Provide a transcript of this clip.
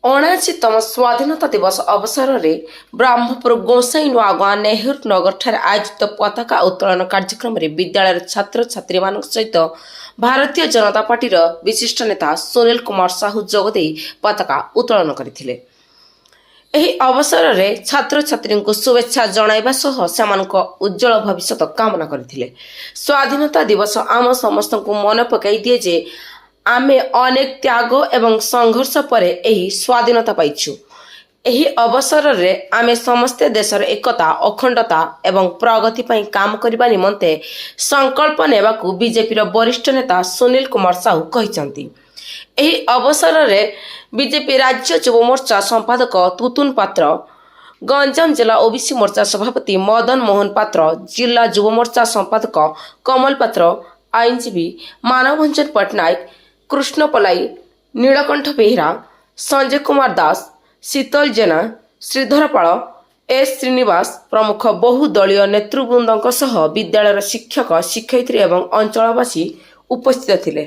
ଅଣାଅଶୀତମ ସ୍ୱାଧୀନତା ଦିବସ ଅବସରରେ ବ୍ରହ୍ମପୁର ଗୋସାଇଁ ନୂଆଗାଁ ନେହେରୁ ନଗରଠାରେ ଆୟୋଜିତ ପତାକା ଉତ୍ତୋଳନ କାର୍ଯ୍ୟକ୍ରମରେ ବିଦ୍ୟାଳୟର ଛାତ୍ରଛାତ୍ରୀମାନଙ୍କ ସହିତ ଭାରତୀୟ ଜନତା ପାର୍ଟିର ବିଶିଷ୍ଟ ନେତା ସୁନୀଲ କୁମାର ସାହୁ ଯୋଗଦେଇ ପତାକା ଉତ୍ତୋଳନ କରିଥିଲେ। ଏହି ଅବସରରେ ଛାତ୍ରଛାତ୍ରୀଙ୍କୁ ଶୁଭେଚ୍ଛା ଜଣାଇବା ସହ ସେମାନଙ୍କ ଉଜ୍ଜଳ ଭବିଷ୍ୟତ କାମନା କରିଥିଲେ। ସ୍ୱାଧୀନତା ଦିବସ ଆମ ସମସ୍ତଙ୍କୁ ମନେ ପକାଇ ଦିଏ ଯେ ଆମେ ଅନେକ ତ୍ୟାଗ ଏବଂ ସଂଘର୍ଷ ପରେ ଏହି ସ୍ୱାଧୀନତା ପାଇଛୁ। ଏହି ଅବସରରେ ଆମେ ସମସ୍ତେ ଦେଶର ଏକତା, ଅଖଣ୍ଡତା ଏବଂ ପ୍ରଗତି ପାଇଁ କାମ କରିବା ନିମନ୍ତେ ସଂକଳ୍ପ ନେବାକୁ ବିଜେପିର ବରିଷ୍ଠ ନେତା ସୁନୀଲ କୁମାର ସାହୁ କହିଛନ୍ତି। ଏହି ଅବସରରେ ବିଜେପି ରାଜ୍ୟ ଯୁବ ମୋର୍ଚ୍ଚା ସମ୍ପାଦକ ତୁତୁନ ପାତ୍ର, ଗଞ୍ଜାମ ଜିଲ୍ଲା ଓବିସି ମୋର୍ଚ୍ଚା ସଭାପତି ମଦନ ମୋହନ ପାତ୍ର, ଜିଲ୍ଲା ଯୁବ ମୋର୍ଚ୍ଚା ସମ୍ପାଦକ କମଲ ପାତ୍ର, ଆଇନଜୀବୀ ମାନଭଞ୍ଜନ ପଟ୍ଟନାୟକ, କୃଷ୍ଣ ପଲାଇ, ନୀଳକଣ୍ଠ ବେହେରା, ସଞ୍ଜୟ କୁମାର ଦାସ, ଶୀତଲ ଜେନା, ଶ୍ରୀଧର ପାଳ, ଏସ୍ ଶ୍ରୀନିବାସ ପ୍ରମୁଖ ବହୁ ଦଳୀୟ ନେତୃବୃନ୍ଦଙ୍କ ସହ ବିଦ୍ୟାଳୟର ଶିକ୍ଷକ, ଶିକ୍ଷୟିତ୍ରୀ ଏବଂ ଅଞ୍ଚଳବାସୀ ଉପସ୍ଥିତ ଥିଲେ।